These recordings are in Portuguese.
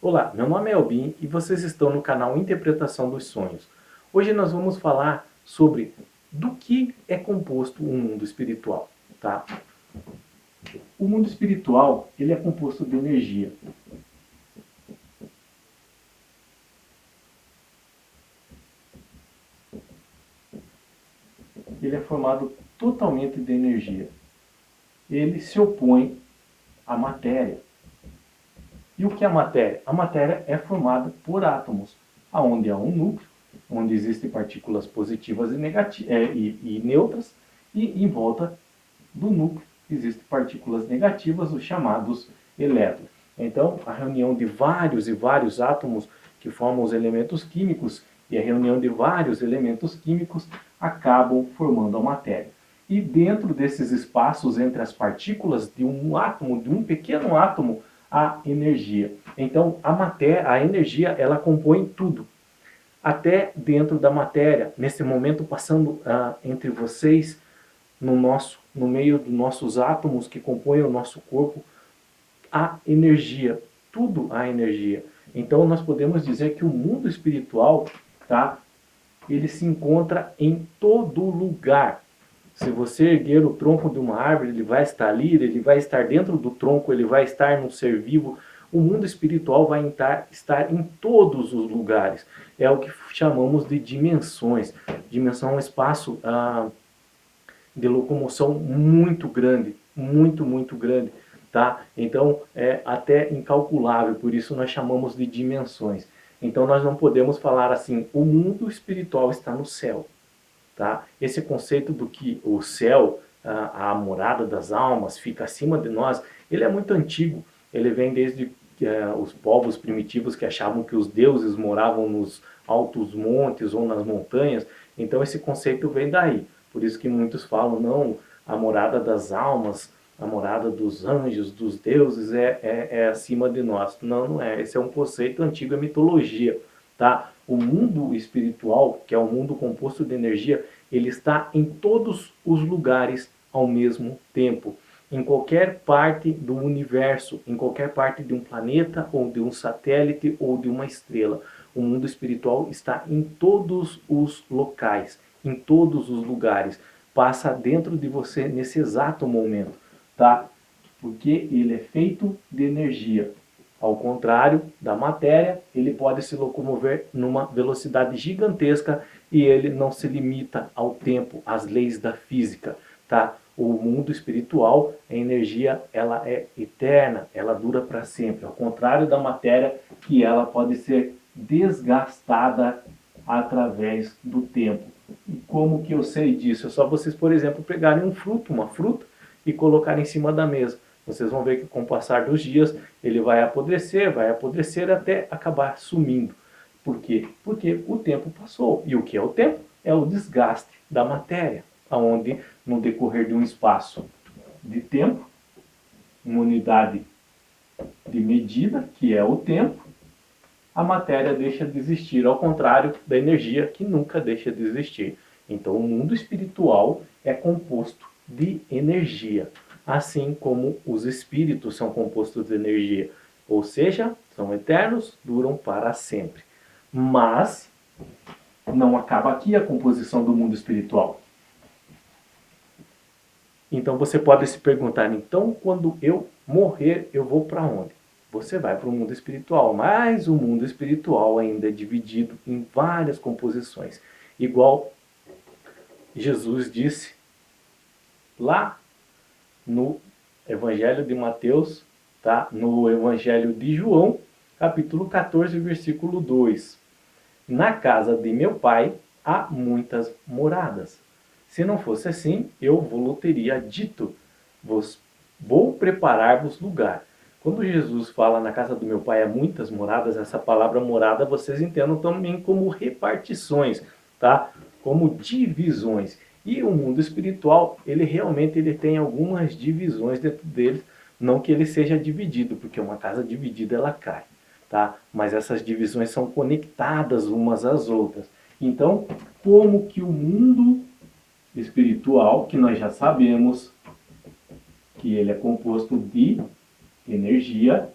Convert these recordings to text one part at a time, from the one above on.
Olá, meu nome é Albin e vocês estão no canal Interpretação dos Sonhos. Hoje nós vamos falar sobre do que é composto o mundo espiritual, tá? O mundo espiritual, ele é composto de energia. Ele é formado totalmente de energia. Ele se opõe à matéria. E o que é a matéria? A matéria é formada por átomos, aonde há um núcleo, onde existem partículas positivas e neutras, e em volta do núcleo existem partículas negativas, os chamados elétrons. Então, a reunião de vários e vários átomos que formam os elementos químicos e a reunião de vários elementos químicos acabam formando a matéria. E dentro desses espaços entre as partículas de um átomo, de um pequeno átomo, há energia. Então, a energia, ela compõe tudo. Até dentro da matéria, nesse momento passando entre vocês, no meio dos nossos átomos que compõem o nosso corpo, há energia, tudo há energia. Então nós podemos dizer que o mundo espiritual, tá, ele se encontra em todo lugar. Se você erguer o tronco de uma árvore, ele vai estar ali, ele vai estar dentro do tronco, ele vai estar num ser vivo. O mundo espiritual vai estar em todos os lugares. É o que chamamos de dimensões. Dimensão é um espaço de locomoção muito grande, muito grande, tá? Então é até incalculável, por isso nós chamamos de dimensões. Então nós não podemos falar assim, o mundo espiritual está no céu, tá? Esse conceito do que o céu, a morada das almas, fica acima de nós, ele é muito antigo. Ele vem desde os povos primitivos que achavam que os deuses moravam nos altos montes ou nas montanhas. Então esse conceito vem daí. Por isso que muitos falam, não, a morada das almas, a morada dos anjos, dos deuses é acima de nós. Não, não é. Esse é um conceito antigo, é mitologia. Tá? O mundo espiritual, que é um mundo composto de energia, ele está em todos os lugares ao mesmo tempo. Em qualquer parte do universo, em qualquer parte de um planeta, ou de um satélite, ou de uma estrela. O mundo espiritual está em todos os locais, em todos os lugares. Passa dentro de você nesse exato momento, tá? Porque ele é feito de energia. Ao contrário da matéria, ele pode se locomover numa velocidade gigantesca e ele não se limita ao tempo, às leis da física, tá? O mundo espiritual, a energia, ela é eterna, ela dura para sempre. Ao contrário da matéria, que ela pode ser desgastada através do tempo. E como que eu sei disso? É só vocês, por exemplo, pegarem um fruto, uma fruta, e colocarem em cima da mesa. Vocês vão ver que com o passar dos dias ele vai apodrecer até acabar sumindo. Por quê? Porque o tempo passou. E o que é o tempo? É o desgaste da matéria, onde no decorrer de um espaço de tempo, uma unidade de medida, que é o tempo, a matéria deixa de existir, ao contrário da energia, que nunca deixa de existir. Então o mundo espiritual é composto de energia, assim como os espíritos são compostos de energia, ou seja, são eternos, duram para sempre. Mas não acaba aqui a composição do mundo espiritual. Então você pode se perguntar, então quando eu morrer, eu vou para onde? Você vai para o mundo espiritual, mas o mundo espiritual ainda é dividido em várias composições. Igual Jesus disse lá no Evangelho de Mateus, tá? No Evangelho de João, capítulo 14, versículo 2. Na casa de meu pai há muitas moradas. Se não fosse assim, eu vos teria dito, vou preparar-vos lugar. Quando Jesus fala na casa do meu pai há muitas moradas, essa palavra morada vocês entendam também como repartições, tá? Como divisões. E o mundo espiritual, ele tem algumas divisões dentro dele, não que ele seja dividido, porque uma casa dividida ela cai, tá? Mas essas divisões são conectadas umas às outras. Então, como que o mundo espiritual, que nós já sabemos que ele é composto de energia,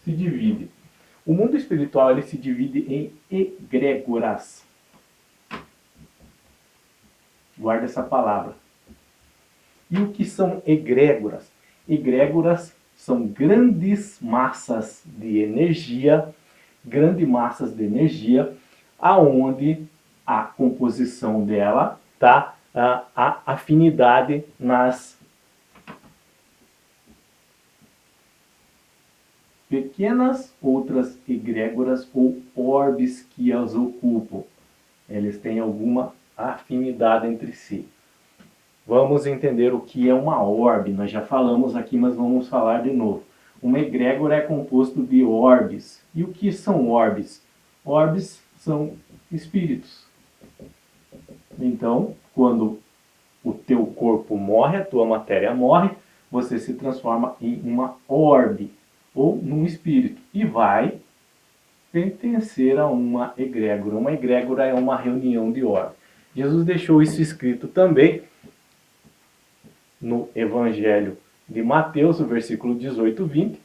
se divide? O mundo espiritual ele se divide em egrégoras. Guarda essa palavra. E o que são egrégoras? Egrégoras são grandes massas de energia, aonde a composição dela, tá? A afinidade nas pequenas outras egrégoras ou orbes que as ocupam. Eles têm alguma afinidade entre si. Vamos entender o que é uma orbe. Nós já falamos aqui, mas vamos falar de novo. Uma egrégora é composto de orbes. E o que são orbes? Orbes são espíritos. Então, quando o teu corpo morre, a tua matéria morre, você se transforma em uma orbe ou num espírito e vai pertencer a uma egrégora. Uma egrégora é uma reunião de orbes. Jesus deixou isso escrito também no Evangelho de Mateus, o versículo 18, 20,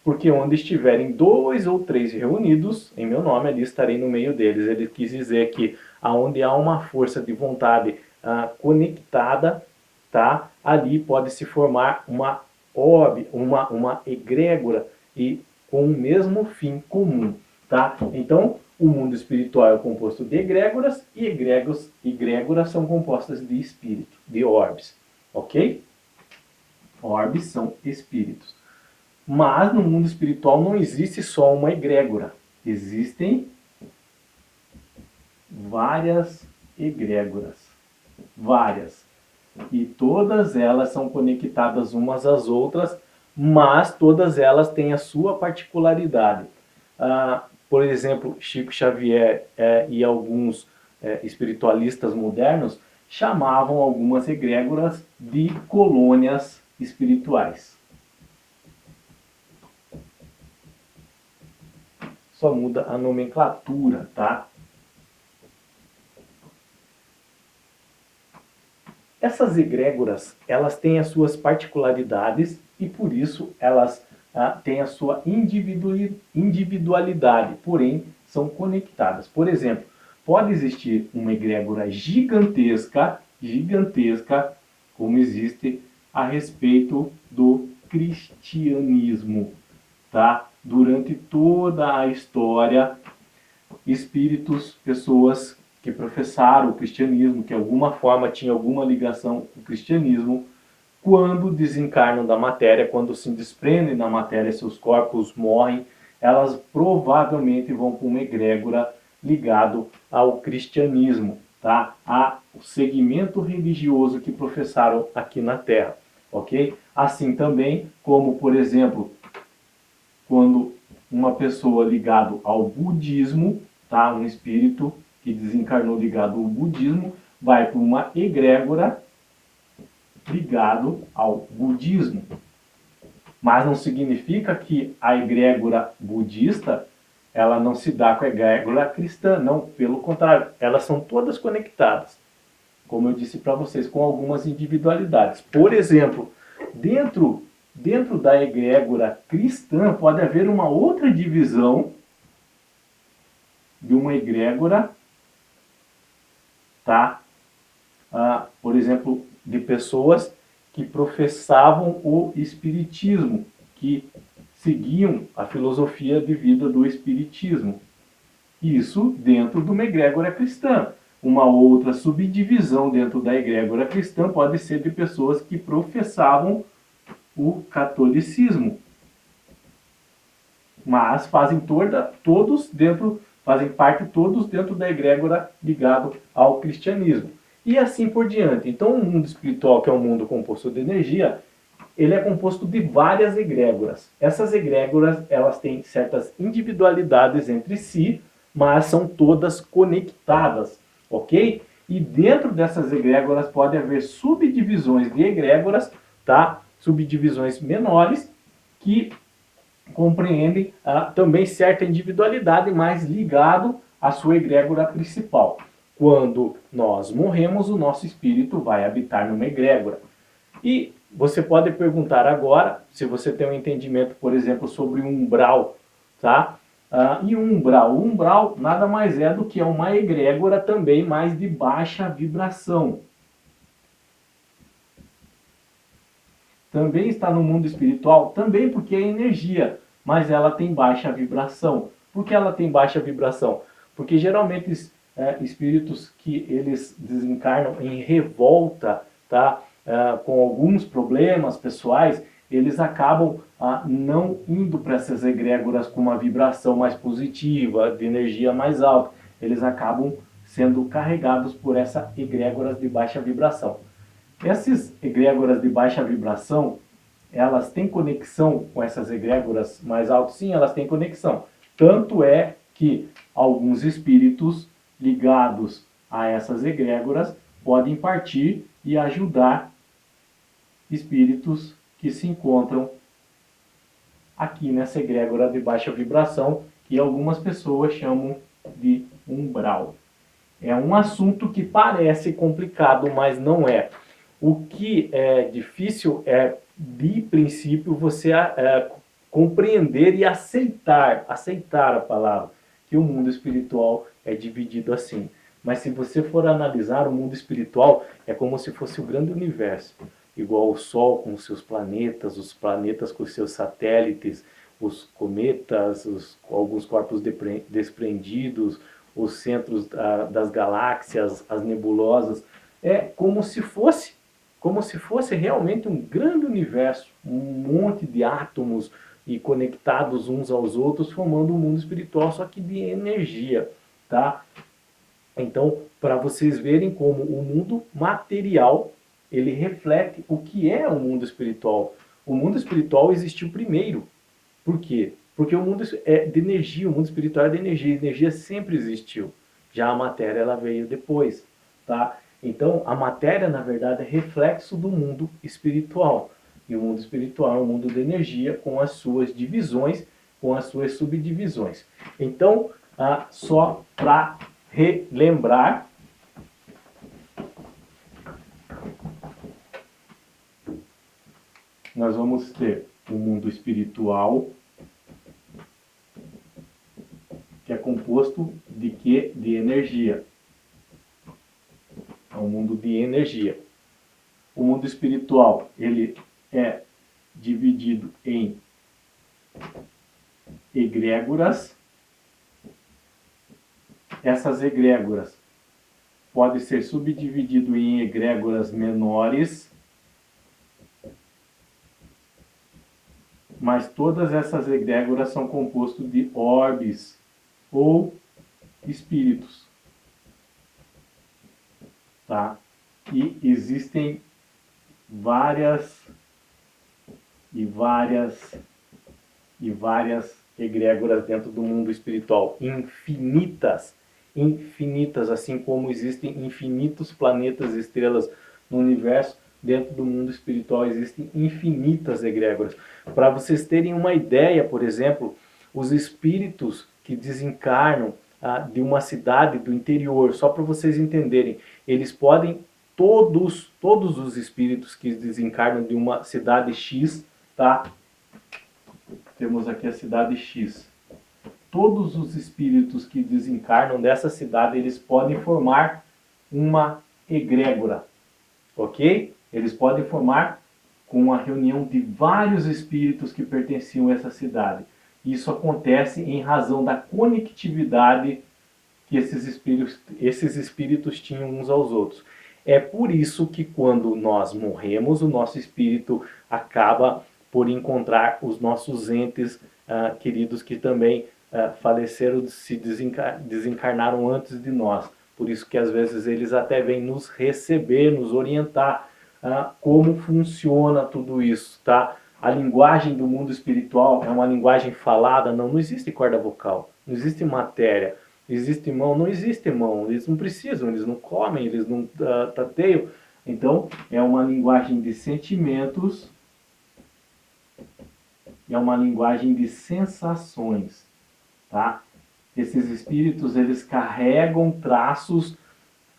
porque onde estiverem 2 ou 3 reunidos, em meu nome, ali estarei no meio deles. Ele quis dizer que aonde há uma força de vontade conectada, tá? Ali pode se formar uma orbe, uma egrégora, e com o mesmo fim comum, tá? Então, o mundo espiritual é composto de egrégoras, e egrégoras são compostas de espírito, de orbes, ok? Orbes são espíritos. Mas no mundo espiritual não existe só uma egrégora. Existem várias egrégoras. Várias. E todas elas são conectadas umas às outras, mas todas elas têm a sua particularidade. Por exemplo, Chico Xavier e alguns espiritualistas modernos chamavam algumas egrégoras de colônias espirituais. Só muda a nomenclatura, tá? Essas egrégoras, elas têm as suas particularidades e por isso elas têm a sua individualidade, porém são conectadas. Por exemplo, pode existir uma egrégora gigantesca, como existe a respeito do cristianismo, tá? Durante toda a história, espíritos, pessoas que professaram o cristianismo, que de alguma forma tinham alguma ligação com o cristianismo, quando desencarnam da matéria, quando se desprendem da matéria, seus corpos morrem, elas provavelmente vão para uma egrégora ligado ao cristianismo, tá? Ao segmento religioso que professaram aqui na Terra, ok? Assim também como, por exemplo, quando uma pessoa ligada ao budismo, tá? Um espírito que desencarnou ligado ao budismo, vai para uma egrégora ligado ao budismo. Mas não significa que a egrégora budista ela não se dá com a egrégora cristã, não, pelo contrário, elas são todas conectadas, como eu disse para vocês, com algumas individualidades. Por exemplo, dentro da egrégora cristã pode haver uma outra divisão de uma egrégora, tá? Por exemplo, de pessoas que professavam o espiritismo, que seguiam a filosofia de vida do espiritismo. Isso dentro de uma egrégora cristã. Uma outra subdivisão dentro da egrégora cristã pode ser de pessoas que professavam o catolicismo, mas fazem parte todos dentro da egrégora ligado ao cristianismo. E assim por diante. Então o mundo espiritual, que é um mundo composto de energia, ele é composto de várias egrégoras. Essas egrégoras, elas têm certas individualidades entre si, mas são todas conectadas, ok? E dentro dessas egrégoras pode haver subdivisões de egrégoras, tá? Subdivisões menores, que compreendem também certa individualidade, mas ligado à sua egrégora principal. Quando nós morremos, o nosso espírito vai habitar numa egrégora. E você pode perguntar agora, se você tem um entendimento, por exemplo, sobre o umbral tá? E o umbral. O umbral nada mais é do que uma egrégora também mais de baixa vibração. Também está no mundo espiritual, também porque é energia, mas ela tem baixa vibração. Por que ela tem baixa vibração? Porque geralmente espíritos que eles desencarnam em revolta, tá? Com alguns problemas pessoais, eles acabam não indo para essas egrégoras com uma vibração mais positiva, de energia mais alta. Eles acabam sendo carregados por essas egrégoras de baixa vibração. Essas egrégoras de baixa vibração, elas têm conexão com essas egrégoras mais altas? Sim, elas têm conexão. Tanto é que alguns espíritos ligados a essas egrégoras podem partir e ajudar espíritos que se encontram aqui nessa egrégora de baixa vibração, que algumas pessoas chamam de umbral. É um assunto que parece complicado, mas não é. O que é difícil é, de princípio, você compreender e aceitar a palavra, que o mundo espiritual é dividido assim. Mas se você for analisar, o mundo espiritual é como se fosse o grande universo, igual o Sol com os seus planetas, os planetas com os seus satélites, os cometas, alguns corpos desprendidos, os centros das galáxias, as nebulosas. É como se fosse realmente um grande universo, um monte de átomos e conectados uns aos outros, formando um mundo espiritual, só que de energia, tá? Então, para vocês verem como o mundo material, ele reflete o que é o mundo espiritual. O mundo espiritual existiu primeiro. Por quê? Porque o mundo é de energia, o mundo espiritual é de energia, a energia sempre existiu. Já a matéria, ela veio depois, tá? Então, a matéria, na verdade, é reflexo do mundo espiritual. E o mundo espiritual é um mundo de energia com as suas divisões, com as suas subdivisões. Então, só para relembrar, nós vamos ter o mundo espiritual, que é composto de quê? De energia. É um mundo de energia. O mundo espiritual, ele é dividido em egrégoras. Essas egrégoras podem ser subdivididas em egrégoras menores, mas todas essas egrégoras são compostas de orbes ou espíritos, tá? E existem várias egrégoras dentro do mundo espiritual, infinitas, assim como existem infinitos planetas e estrelas no universo. Dentro do mundo espiritual existem infinitas egrégoras. Para vocês terem uma ideia, por exemplo, os espíritos que desencarnam de uma cidade do interior, só para vocês entenderem, eles podem, todos os espíritos que desencarnam de uma cidade X, tá? Temos aqui a cidade X. Todos os espíritos que desencarnam dessa cidade, eles podem formar uma egrégora, ok? Eles podem formar com a reunião de vários espíritos que pertenciam a essa cidade. Isso acontece em razão da conectividade que esses espíritos tinham uns aos outros. É por isso que quando nós morremos, o nosso espírito acaba por encontrar os nossos entes queridos que também faleceram, se desencarnaram antes de nós. Por isso que às vezes eles até vêm nos receber, nos orientar como funciona tudo isso, tá? A linguagem do mundo espiritual é uma linguagem falada, não existe corda vocal, não existe matéria. Existe mão? Não existe mão. Eles não precisam, eles não comem, eles não tateiam. Então, é uma linguagem de sentimentos, é uma linguagem de sensações, tá? Esses espíritos, eles carregam traços,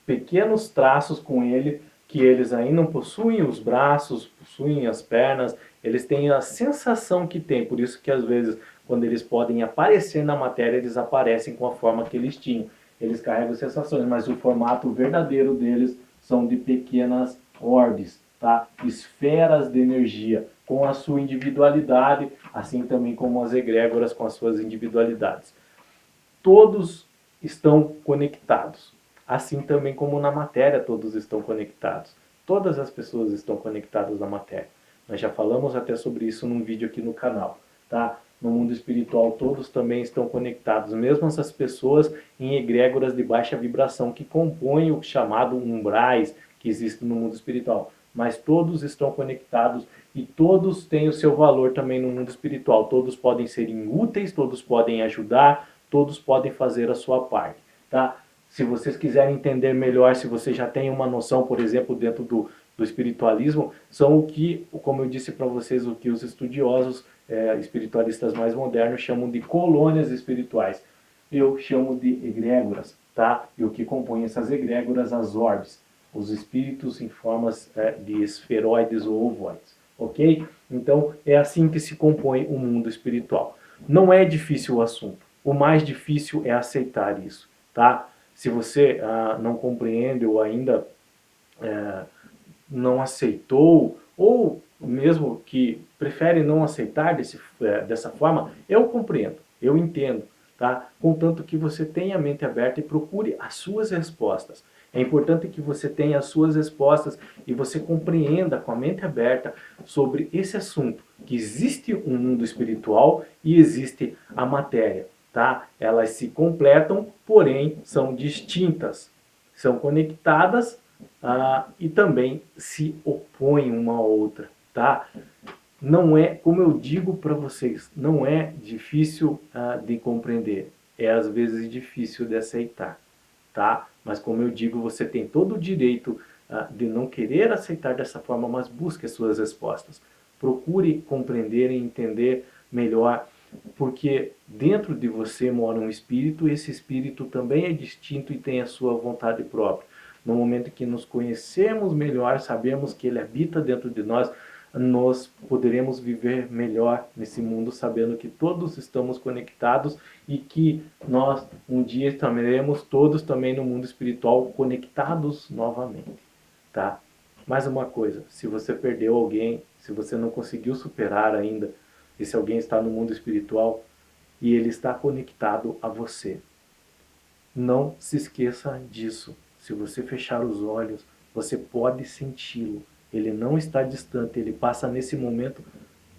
pequenos traços com ele, que eles ainda não possuem os braços, possuem as pernas, eles têm a sensação que tem, por isso que às vezes quando eles podem aparecer na matéria, eles aparecem com a forma que eles tinham. Eles carregam sensações, mas o formato verdadeiro deles são de pequenas orbes, tá? Esferas de energia, com a sua individualidade, assim também como as egrégoras com as suas individualidades. Todos estão conectados, assim também como na matéria todos estão conectados. Todas as pessoas estão conectadas na matéria. Nós já falamos até sobre isso num vídeo aqui no canal, tá? No mundo espiritual todos também estão conectados, mesmo essas pessoas em egrégoras de baixa vibração que compõem o chamado umbrais que existe no mundo espiritual. Mas todos estão conectados e todos têm o seu valor também no mundo espiritual. Todos podem ser úteis, todos podem ajudar, todos podem fazer a sua parte, tá? Se vocês quiserem entender melhor, se você já tem uma noção, por exemplo, dentro do espiritualismo, são o que, como eu disse para vocês, o que os estudiosos espiritualistas mais modernos chamam de colônias espirituais. Eu chamo de egrégoras, tá? E o que compõe essas egrégoras, as orbes, os espíritos em formas de esferoides ou ovoides, ok? Então, é assim que se compõe o mundo espiritual. Não é difícil o assunto. O mais difícil é aceitar isso, tá? Se você não compreende ou ainda não aceitou, ou mesmo que prefere não aceitar dessa forma, eu compreendo, eu entendo, tá? Contanto que você tenha a mente aberta e procure as suas respostas. É importante que você tenha as suas respostas e você compreenda com a mente aberta sobre esse assunto, que existe um mundo espiritual e existe a matéria, tá? Elas se completam, porém são distintas, são conectadas e também se opõem uma à outra, tá? Não é, como eu digo para vocês, não é difícil de compreender, é às vezes difícil de aceitar, tá? Mas como eu digo, você tem todo o direito de não querer aceitar dessa forma, mas busque as suas respostas. Procure compreender e entender melhor, porque dentro de você mora um espírito, e esse espírito também é distinto e tem a sua vontade própria. No momento que nos conhecemos melhor, sabemos que ele habita dentro de nós, nós poderemos viver melhor nesse mundo sabendo que todos estamos conectados e que nós um dia estaremos todos também no mundo espiritual conectados novamente, tá? Mais uma coisa, se você perdeu alguém, se você não conseguiu superar ainda, e se alguém está no mundo espiritual e ele está conectado a você, não se esqueça disso. Se você fechar os olhos, você pode senti-lo. Ele não está distante, ele passa nesse momento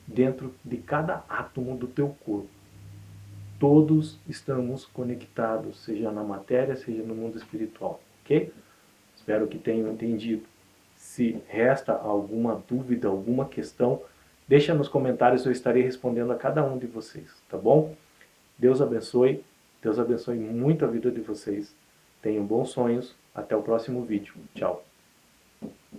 dentro de cada átomo do teu corpo. Todos estamos conectados, seja na matéria, seja no mundo espiritual, ok? Espero que tenham entendido. Se resta alguma dúvida, alguma questão, deixa nos comentários, eu estarei respondendo a cada um de vocês, tá bom? Deus abençoe muito a vida de vocês. Tenham bons sonhos. Até o próximo vídeo. Tchau.